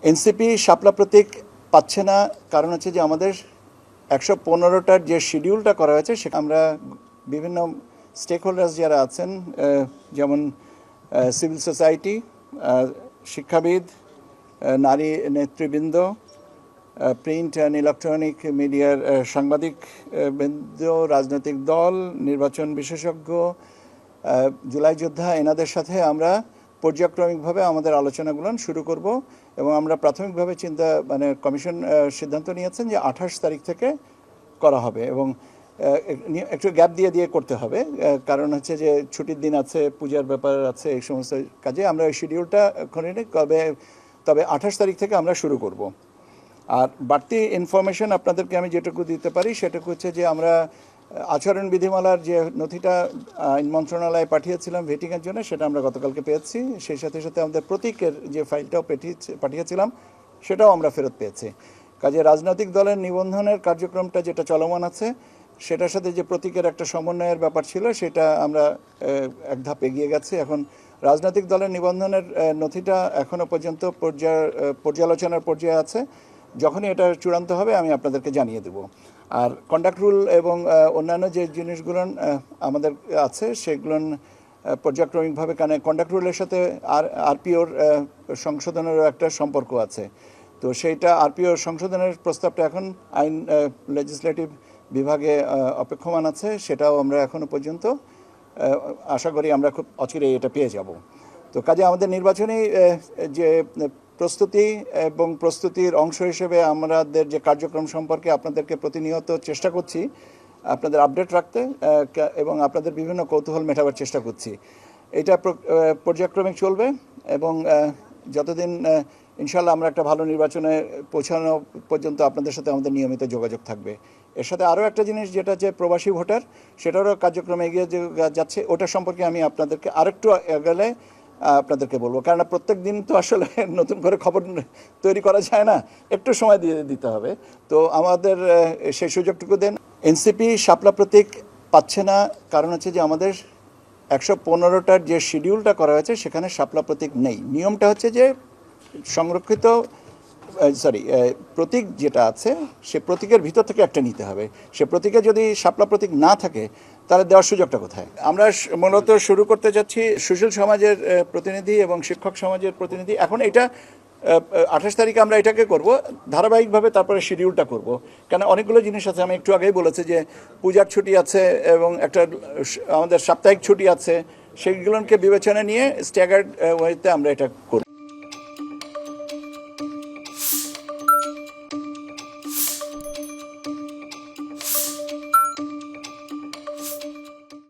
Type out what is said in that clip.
NCP শাপলা প্রতীক পাচ্ছে না, কারণ হচ্ছে যে আমাদের 115টার যে শিডিউলটা করা হয়েছে সে আমরা বিভিন্ন স্টেক হোল্ডার্স যারা আছেন, যেমন সিভিল সোসাইটি, শিক্ষাবিদ, নারী নেতৃবৃন্দ, প্রিন্ট অ্যান্ড ইলেকট্রনিক মিডিয়ার সাংবাদিক বৃন্দ, রাজনৈতিক দল, নির্বাচন বিশেষজ্ঞ, জুলাই যোদ্ধা, এনাদের সাথে আমরা পর্যায়ক্রমিকভাবে আমাদের আলোচনাগুলো শুরু করব। এবং আমরা প্রাথমিকভাবে কমিশন সিদ্ধান্ত নিয়েছেন যে 28 তারিখ থেকে করা হবে এবং একটু গ্যাপ দিয়ে করতে হবে, কারণ হচ্ছে যে ছুটির দিন আছে, পূজার ব্যাপার আছে, এই সমস্ত কাজে আমরা ওই শিডিউলটা করে নিই। তবে 28 তারিখ থেকে আমরা শুরু করব। আর বাড়তি ইনফরমেশন আপনাদেরকে আমি যেটুকু দিতে পারি সেটুকু হচ্ছে যে আমরা আচরণ বিধিমালার যে নথিটা আইন মন্ত্রণালয়ে পাঠিয়েছিলাম ভেটিংয়ের জন্য, সেটা আমরা গতকালকে পেয়েছি। সেই সাথে সাথে আমাদের প্রতীকের যে ফাইলটাও পাঠিয়েছিলাম সেটাও আমরা ফেরত পেয়েছি। কাজে রাজনৈতিক দলের নিবন্ধনের কার্যক্রমটা যেটা চলমান আছে সেটার সাথে যে প্রতীকের একটা সমন্বয়ের ব্যাপার ছিল সেটা আমরা এক ধাপ এগিয়ে গেছি। এখন রাজনৈতিক দলের নিবন্ধনের নথিটা এখনও পর্যন্ত পর্যালোচনার পর্যায়ে আছে। যখনই এটা চূড়ান্ত হবে আমি আপনাদেরকে জানিয়ে দেব। আর কন্ডাক্ট রুল এবং অন্যান্য যে জিনিসগুলো আমাদের আছে সেগুলো পর্যায়ক্রমিকভাবে, কারণ কন্ডাক্ট রুলের সাথে আরপিওর সংশোধনেরও একটা সম্পর্ক আছে। তো সেইটা আরপিওর সংশোধনের প্রস্তাবটা এখন আইন লেজিসলেটিভ বিভাগে অপেক্ষমান আছে। সেটাও আমরা এখনও পর্যন্ত আশা করি আমরা খুব অচিরেই এটা পেয়ে যাব। তো কাজে আমাদের নির্বাচনী যে প্রস্তুতি এবং প্রস্তুতির অংশ হিসেবে আমাদের যে কার্যক্রম সম্পর্কে আপনাদেরকে প্রতিনিয়ত চেষ্টা করছি আপনাদের আপডেট রাখতে এবং আপনাদের বিভিন্ন কৌতূহল মেটাবার চেষ্টা করছি। এটা পর্যায়ক্রমিক চলবে এবং যতদিন ইনশাল্লাহ আমরা একটা ভালো নির্বাচনে পৌঁছানো পর্যন্ত আপনাদের সাথে আমাদের নিয়মিত যোগাযোগ থাকবে। এর সাথে আরও একটা জিনিস যেটা যে প্রবাসী ভোটার, সেটারও কার্যক্রমে এগিয়ে যাচ্ছে। ওটা সম্পর্কে আমি আপনাদেরকে আরেকটু গেলে আপনাদেরকে বলবো, কারণ প্রত্যেক দিন তো আসলে নতুন করে খবর তৈরি করা যায় না, একটু সময় দিতে হবে। তো আমাদের সেই সুযোগটুকু দেন। এনসিপি শাপলা প্রতীক পাচ্ছে না, কারণ হচ্ছে যে আমাদের 115টার যে শিডিউলটা করা হয়েছে সেখানে শাপলা প্রতীক নেই। নিয়মটা হচ্ছে যে সংরক্ষিত প্রতীক যেটা আছে সে প্রতীকের ভিতর থেকে একটা নিতে হবে। সে প্রতীকে যদি শাপলা প্রতীক না থাকে তাহলে দেওয়ার সুযোগটা কোথায়? আমরা মূলত শুরু করতে যাচ্ছি সুশীল সমাজের প্রতিনিধি এবং শিক্ষক সমাজের প্রতিনিধি। এখন এটা 28 তারিখে আমরা এটাকে করব, ধারাবাহিকভাবে তারপরে শিডিউলটা করব। কেন অনেকগুলো জিনিস আছে, আমি একটু আগেই বলেছি যে পূজার ছুটি আছে এবং একটা আমাদের সাপ্তাহিক ছুটি আছে, সেইগুলোকে বিবেচনা নিয়ে স্ট্যাগার্ড ওয়েতে আমরা এটা করব।